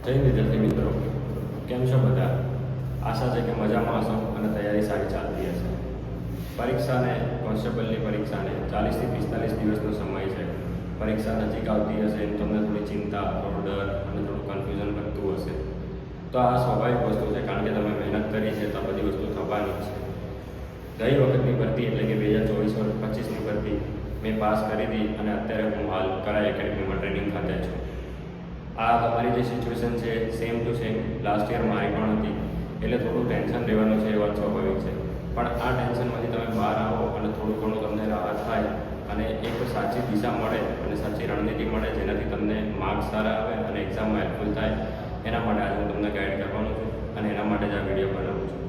જય વિદ્યાર્થી મિત્રો, કેમ છો બધા? આશા છે કે મજામાં હશો અને તૈયારી સારી ચાલતી હશે. પરીક્ષાને કોન્સ્ટેબલની પરીક્ષાને 40 થી 45 દિવસનો સમય છે. પરીક્ષા નજીક આવતી હશે એમ તમને થોડી ચિંતા, થોડો ડર અને થોડું કન્ફ્યુઝન વધતું હશે. તો આ સ્વાભાવિક વસ્તુ છે, કારણ કે તમે મહેનત કરી છે તો આ બધી વસ્તુ થવાની જ છે. ગઈ વખતની ભરતી એટલે કે 2024-25ની ભરતી મેં પાસ કરી હતી અને અત્યારે હું હાલ કરાઈ એકેડમીમાં ટ્રેનિંગ ખાતે છું. આ તમારી જે સિચ્યુએશન છે same to same last year મારી પણ હતી, એટલે થોડું ટેન્શન રહેવાનું છે, એ વાત સ્વાભાવિક છે. પણ આ ટેન્શનમાંથી તમે બહાર આવો અને થોડું ઘણું તમને રાહત થાય અને એક સાચી દિશા મળે અને સાચી રણનીતિ મળે, જેનાથી તમને માર્ક્સ સારા આવે અને એક્ઝામમાં હેલ્પફુલ થાય, એના માટે આજે હું તમને ગાઈડ કરવાનો છું અને એના માટે જ આ વિડીયો બનાવું છું.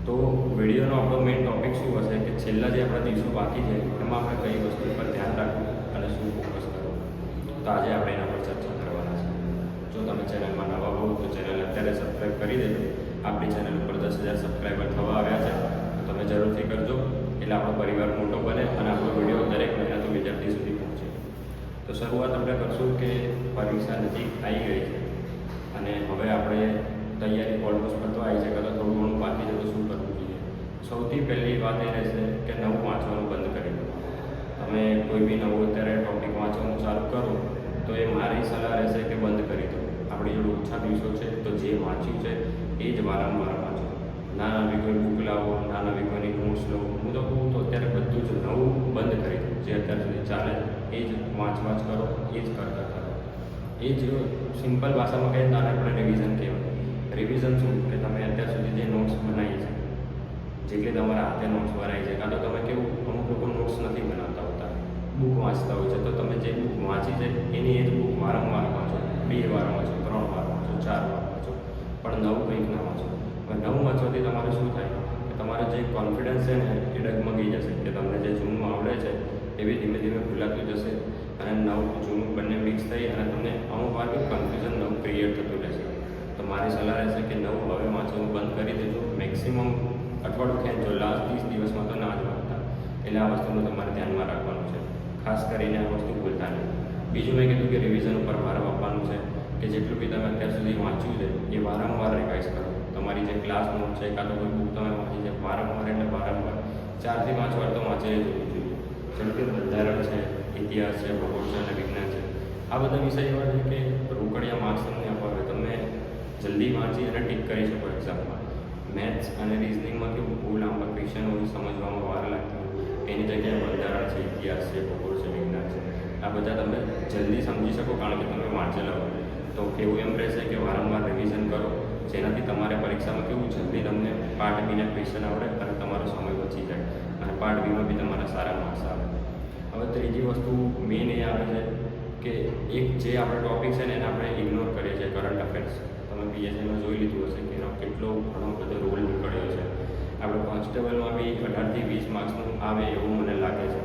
તો વિડીયોનો આપણો મેઇન ટૉપિક શું હશે કે છેલ્લા જે આપણા દિવસો બાકી છે એમાં આપણે કઈ વસ્તુ પર ધ્યાન રાખવું અને શું ફોકસ કરવું. તો આજે આપણે એના પર ચર્ચા કરવાના છે. જો તમે ચેનલમાં નવા હો તો ચેનલ અત્યારે સબસ્ક્રાઈબ કરી દેજો. આપણી ચેનલ ઉપર 10,000 સબસ્ક્રાઈબર થવા આવ્યા છે, તો તમે જરૂરથી કરજો, એટલે આપણો પરિવાર મોટો બને અને આપણો વિડીયો દરેક મહેનતુ વિદ્યાર્થી સુધી પહોંચે. તો શરૂઆત આપણે કરશું કે પરીક્ષા નજીક આવી ગઈ છે અને હવે આપણે તૈયારી ઓલમોસ્ટ પતવા આવી છે, કદાચ થોડું ઘણું બાકી છે, તો શું કરવું જોઈએ? સૌથી પહેલી વાત એ રહેશે કે નવું વાંચવાનું બંધ કરી દો. તમે કોઈ બી નવું અત્યારે ટૉપિક વાંચવાનું ચાલુ કરો તો એ મારી સલાહ રહેશે કે બંધ કરી દો. આપણી જોડે ઓછા દિવસો છે તો જે વાંચ્યું છે એ જ વારંવાર વાંચો. ના નવી કોઈ બુક લાવો, ના નવી કોઈની નોટ્સ લો. હું તો કહું તો અત્યારે બધું જ નવું બંધ કરી દો. જે અત્યાર સુધી ચાલે એ જ વાંચ કરો, એ જ કરતા કરો. એ જ સિમ્પલ ભાષામાં કહીએ તો આને આપણે રિવિઝન કહેવાય. રિવિઝન શું કે તમે અત્યાર સુધી જે નોટ્સ બનાવી છે, જેટલી તમારા હાથે નોટ્સ બનાવી છે, કાં તો તમે કેવું અમુક લોકો નોટ્સ નથી બનાવતા હોતા, બુક વાંચતા હોય છે, તો તમે જે બુક વાંચી છે એની એ જ બુક વારંવાર વાંચો. 2 વાર વાંચો, 3 વાર વાંચો, 4 વાર વાંચો, પણ નવું કંઈક ના વાંચો. હવે નવું વાંચવાથી તમારે શું થાય કે તમારો જે કોન્ફિડન્સ છે ને એ ડગમગી જશે, કે તમને જે જૂનું આવડે છે એવી ધીમે ધીમે ભૂલાતું જશે અને નવું જૂનું બંને મિક્સ થઈ અને તમને અમુક વાર કન્ફ્યુઝન નવું ક્રિએટ થતું રહેશે. તો મારી સલાહ રહેશે કે નવું હવે વાંચવાનું બંધ કરી દેજો. મેક્સિમમ અઠવાડિયું ખેંચો, લાસ્ટ 30 દિવસમાં તો ના જ વાંચતા. એટલે આ વસ્તુનું તમારે ધ્યાનમાં રાખવાનું છે, ખાસ કરીને આ વસ્તુ ભૂલતા નહીં. બીજું મેં કીધું કે રિવિઝન ઉપર ભાર આપવાનું છે, કે જેટલું બી તમે અત્યાર સુધી વાંચ્યું છે એ વારંવાર રિવાઇઝ કરો. તમારી જે ક્લાસ નોટ છે કાં તો કોઈ બુક તમે વાંચી છે, વારંવાર એટલે વારંવાર 4 થી 5 વાર તો વાંચી જ હોવી જોઈએ. જેમ કે બંધારણ છે, ઇતિહાસ છે, ભૂગોળ છે અને વિજ્ઞાન છે. આ બધા વિષય એવા છે કે રોકડિયા માર્ક્સ તમને અપાવે, તમે જલ્દી વાંચી અને ટીક કરી શકો એક્ઝામમાં. મેથ્સ અને રિઝનિંગમાં કેવું બહુ લાંબા ક્વેશ્ચન હોય, સમજવામાં વાર લાગતી હોય, એની જગ્યાએ બંધારણ છે, ઇતિહાસ છે, ભૂગોળ છે, વિજ્ઞાન છે, આ બધા તમે જલ્દી સમજી શકો, કારણ કે તમે વાંચેલા હોય. તો એવું એમ રહેશે કે વારંવાર રિવિઝન કરો, જેનાથી તમારે પરીક્ષામાં કેવું જલ્દી તમને પાર્ટ બીના ક્વેશ્ચન આવડે અને તમારો સમય બચી જાય અને પાર્ટ બીમાં બી તમારા સારા માર્ક્સ આવે. હવે ત્રીજી વસ્તુ મેઇન એ આવે છે કે એક જે આપણો ટૉપિક છે ને એને આપણે ઇગ્નોર કરીએ છીએ, કરંટ અફેર્સ. તમે પીએસઆઈમાં જોઈ લીધું હશે કે એનો કેટલો ઘણો બધો રોલ નીકળ્યો છે. આપણે કોન્સ્ટેબલમાં બી 18 થી 20 માર્ક્સનું આવે એવું મને લાગે છે.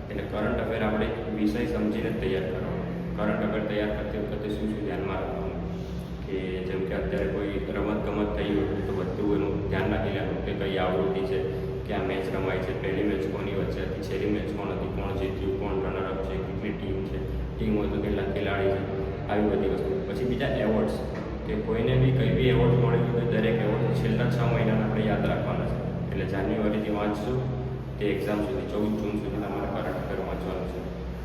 એટલે કરંટ અફેર આપણે વિષય સમજીને તૈયાર કરવાનો. કરંટ અફેર તૈયાર કરતી વખતે શું ધ્યાનમાં રાખવાનું કે જેમ કે અત્યારે કોઈ રમતગમત થઈ હોય તો બધું એનું ધ્યાન રાખી લેવાનું કે કઈ આવૃત્તિ છે, કે આ મેચ રમાય છે, પહેલી મેચ કોની વચ્ચે હતી, છેલ્લી મેચ કોણ હતી, કોણ જીત્યું, કોણ રનરઅપ છે, કેટલી ટીમ છે, ટીમ હોય તો કેટલા ખેલાડી છે, આવી બધી વસ્તુ. પછી બીજા એવોર્ડ્સ, કે કોઈને બી કંઈ બી એવોર્ડ મળ્યો હોય દરેક એવોર્ડ છેલ્લા 6 મહિનાના આપણે યાદ રાખવાના છે. એટલે જાન્યુઆરીથી વાંચશું તે એક્ઝામ સુધી 14 જૂન સુધી તમારે કરંટ અફેર વાંચવાનું છે.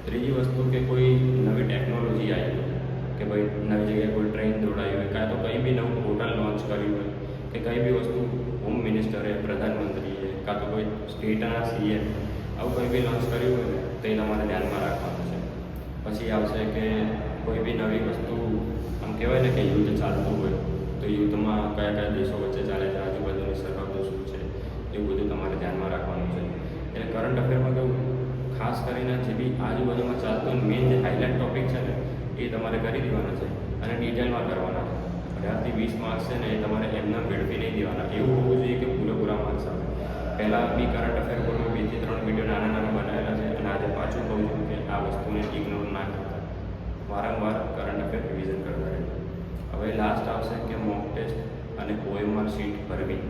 ત્રીજી વસ્તુ કે કોઈ નવી ટેકનોલોજી આવી હોય, કે ભાઈ નવી જગ્યાએ કોઈ ટ્રેન દોડાવી હોય, કાં તો કંઈ બી નવું પોર્ટલ લોન્ચ કર્યું હોય, કે કંઈ બી વસ્તુ હોમ મિનિસ્ટરે, પ્રધાનમંત્રીએ, કાં તો કોઈ સ્ટેટના સીએમ આવું કંઈ બી લોન્ચ કર્યું હોય ને તો એ તમારે ધ્યાનમાં રાખવાનું છે. પછી આવશે કે કોઈ બી નવી વસ્તુ, આમ કહેવાય ને કે યુદ્ધ ચાલતું હોય તો યુદ્ધમાં કયા કયા દેશો વચ્ચે ચાલે છે, આજુબાજુની સરહદો શું છે, એવું બધું તમારે ધ્યાનમાં રાખવાનું છે. એટલે કરંટ અફેરમાં કેવું ખાસ કરીને જે બી આજુબાજુમાં ચાલતું મેઇન જે હાઇલાઇટ ટૉપિક છે ને એ તમારે કરી દેવાના છે અને ડિટેલમાં કરવાના છે. 18 થી 20 માર્ક્સ છે ને એ તમારે એમના વેડફી નહીં દેવાના. એવું હોવું જોઈએ કે પૂરેપૂરા માર્ક્સ આવે. પહેલાં બી કરંટ અફેર પર 2 થી 3 વિડીયો નાના બનાવેલા છે અને આજે પાછું કહું છું કે આ વસ્તુને ઇગ્નોર ના કરતા, વારંવાર કરંટ અફેર રિવિઝન કરતા રહે. હવે લાસ્ટ આવશે કે મોક ટેસ્ટ અને OMR શીટ ભરવી.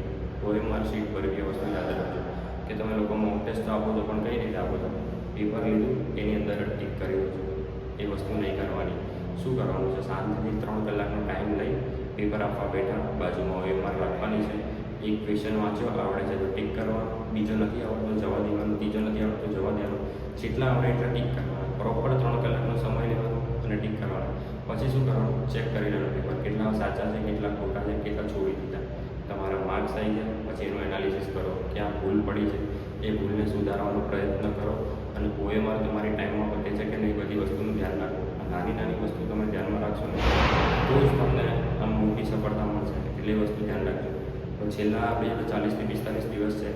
OMR શીટ ભરવી એ વસ્તુ યાદ રાખજો કે તમે લોકો મોક ટેસ્ટ તો આપો છો, પણ કઈ રીતે આપો છો? પેપર લીધું એની અંદર ટીક કર્યું છે, એ વસ્તુ નહીં કરવાની. શું કરવાનું છે, શાંતિથી 3 કલાકનો ટાઈમ લઈ પેપર આપવા બેઠા, બાજુમાં OMR રાખવાની છે, એક ક્વેશ્ચન વાંચ્યો આવડે છે તો ટીક કરવાનો, બીજો નથી આવડતો જવા દેવાનો, ત્રીજો નથી આવડતો જવા દેવાનો, જેટલા આવડે એટલા ટીક કરવાના. પ્રોપર 3 કલાકનો સમય લેવાનો અને ટીક કરવાનો. પછી શું કરવાનું, ચેક કરી લેવાનું પેપર કેટલા સાચા છે, કેટલા ખોટા છે, કેટલા છોડી દીધા. તમારા માર્ક્સ આવી ગયા પછી એનું એનાલિસિસ કરો, ક્યાં ભૂલ પડી છે એ ભૂલને સુધારવાનો પ્રયત્ન કરો. અને OMR તમારી ટાઈમમાં પતે છે કે નહીં, બધી વસ્તુનું ધ્યાન રાખો. નાની નાની વસ્તુ તમે ધ્યાનમાં રાખશો ને તો જ તમને આમ મોટી સફળતા મળશે. એટલે એ વસ્તુ ધ્યાન રાખજો. તો છેલ્લા આપણે 40 થી 45 દિવસ છે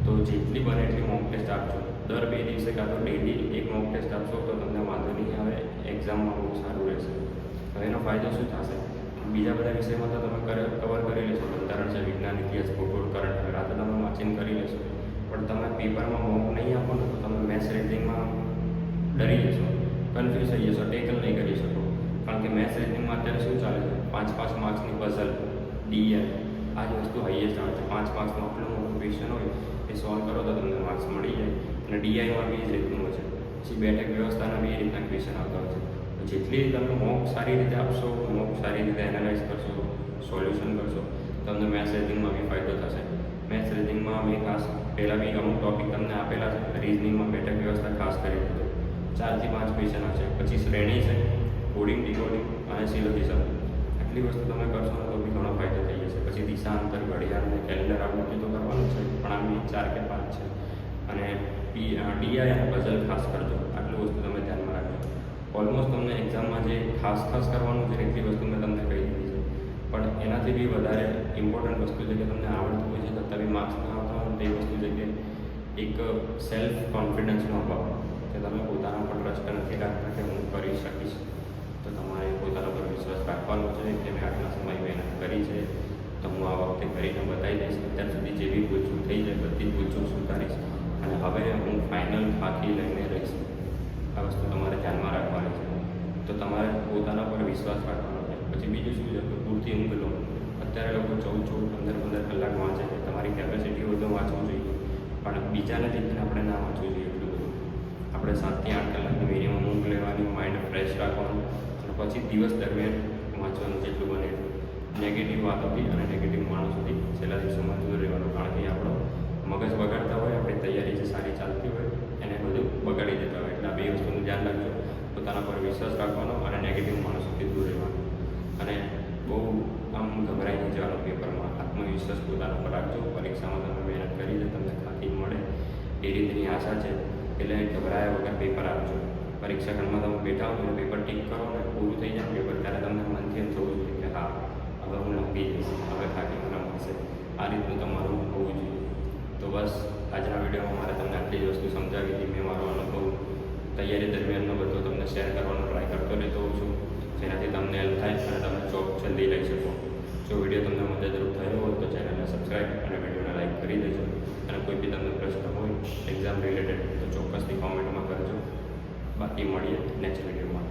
તો જેટલી બને એટલી મોક ટેસ્ટ આપજો. દર 2 દિવસે કાં તો ડેલી એક મોક ટેસ્ટ આપશો તો તમને વાંધો નહીં આવે, એક્ઝામમાં બહુ સારું રહેશે. હવે એનો ફાયદો શું થશે, બીજા બધા વિષયમાં તો તમે કવર કરી લેશો, બંધારણ છે, વિજ્ઞાન, ઇતિહાસ, ભૂગોળ, કરંટ અફેર આ તો તમે વાંચીને કરી લેશો. પણ તમે પેપરમાં મોક નહીં આપો ને તો તમે મેથ્સ રીઝનિંગમાં ડરી જશો, કન્ફ્યુઝ થઈ જશો, ટેકલ નહીં કરી શકો. કારણ કે મેથ્સ રીઝનિંગમાં અત્યારે શું ચાલે છે, 5 માર્ક્સની પઝલ, DI આ જ વસ્તુ હાઈએસ્ટ આવે છે. 5 માર્ક્સનું આટલું મોટું ક્વેશ્ચન હોય એ સોલ્વ કરો તો તમને માર્ક્સ મળી જાય. અને DIમાં બી જ રીતનું હોય છે. પછી બેઠક વ્યવસ્થાના બી એ રીતના ક્વેશ્ચન આવતા હોય છે. તો જેટલી તમે મોક સારી રીતે આપશો, મોક સારી રીતે એનાલાઇઝ કરશો, સોલ્યુશન કરશો, તમને મેથ્સ રીઝનિંગમાં બી ફાયદો થશે. મેથ્સ રીઝનિંગમાં મેં ખાસ પહેલાં બી અમુક ટોપિક તમને આપેલા છે. રીઝનિંગમાં બેઠક વ્યવસ્થા ખાસ કરી દીધો, 4 થી 5 ક્વેશ્ચન આવશે. પછી શ્રેણી છે, કોડિંગ, ડીકોડિંગ અને સિલોજિઝમ. આટલી વસ્તુ તમે કરશો ને તો બી ઘણો ફાયદો થઈ જશે. પછી દિશાંતર, ઘડિયાળ અને કેલેન્ડર આ બધું તો કરવાનું છે, પણ આ બી 4 કે 5 છે. અને DI અને પઝલ ખાસ કરજો. આટલું વસ્તુ તમે ધ્યાનમાં રાખજો. ઓલમોસ્ટ તમને એક્ઝામમાં જે ખાસ કરવાનું છે એટલી વસ્તુ મેં તમને કહી દીધી છે. પણ એનાથી બી વધારે ઇમ્પોર્ટન્ટ વસ્તુ છે કે તમને આવડતું હોય છે છતાં બી માર્ક્સ ના આવતા હોય તે વસ્તુ છે કે એક સેલ્ફ કોન્ફિડન્સનો અભાવ, કે તમે પોતાના પર ટ્રસ્ટ નથી રાખતા કે હું કરી શકીશ. તો તમારે પોતાના પર વિશ્વાસ રાખવાનો છે કે મેં આટલા સમય મહેનત કરી છે તો હું આ વખતે કરીને બતાવી દઈશ. અત્યાર સુધી જે બી ભૂલચૂક થઈ જાય બધી જ ભૂલચૂક સુધારીશ અને હવે હું ફાઇનલ થાકી લઈને રહીશ. આ વસ્તુ તમારે ધ્યાનમાં રાખવાની છે. તો તમારે પોતાના પર વિશ્વાસ રાખવાનો છે. પછી બીજું શું છે કે પૂરતી ઊંઘ લો. અત્યારે લોકો 14, 15 કલાક વાંચે છે. તમારી કેપેસિટી હોય તો વાંચવું જોઈએ, પણ બીજાને લીધે આપણે ના વાંચવું જોઈએ એટલું બધું. આપણે 7 થી 8 કલાકની મિનિમમ ઊંઘ લેવાની, માઇન્ડ ફ્રેશ રાખવાનું અને પછી દિવસ દરમિયાન વાંચવાનું જેટલું બને એટલું. નેગેટિવ વાતોથી અને નેગેટિવ માણસોથી છેલ્લા દિવસોમાં દૂર રહેવાનું. કારણ કે આપણો મગજ બગાડતા હોય, આપણી તૈયારી જે સારી ચાલતી હોય એને બધું બગાડી દેતા હોય. એટલે આ 2 વસ્તુનું ધ્યાન રાખજો. પોતાના પર વિશ્વાસ રાખવાનો અને નેગેટિવ માણસોથી દૂર રહેવાનું. અને બહુ આમ ગભરાઈ નહીં જવાનું પેપરમાં. આત્મવિશ્વાસ પોતાના પર રાખજો. પરીક્ષામાં તમે મહેનત કરી છે, તમને ખાતી મળે એ રીતની આશા છે. એટલે ગભરાયા વગર પેપર આપજો. પરીક્ષા ખંડમાં તમે બેઠા હો તો પેપર ટીક કરો ને પૂરું થઈ જાય પેપર, ત્યારે તમને મનથી એમ થવું જોઈએ કે હા હવે હું લંબી જઈશ, હવે ખાતી મને મળશે. આ રીતનું તમારું હોવું જોઈએ. તો બસ આજના વિડીયોમાં મારે તમને આટલી જ વસ્તુ સમજાવી હતી. મેં મારો અનુભવ તૈયારી દરમિયાનનો બધો તમને શેર કરવાનો ટ્રાય કરતો રહેતો હોઉં છું, જેનાથી તમને હેલ્પ થાય અને તમે જોબ જલ્દી લઈ શકો. જો વિડીયો તમને મદદરૂપ થયો હોય તો ચેનલને સબસ્ક્રાઈબ અને વિડીયોને લાઈક કરી દેજો. અને કોઈ બી તમને પ્રશ્ન હોય એક્ઝામ રિલેટેડ તો ચોક્કસથી કોમેન્ટમાં કરજો. બાકી મળીએ નેક્સ્ટ વિડીયોમાં.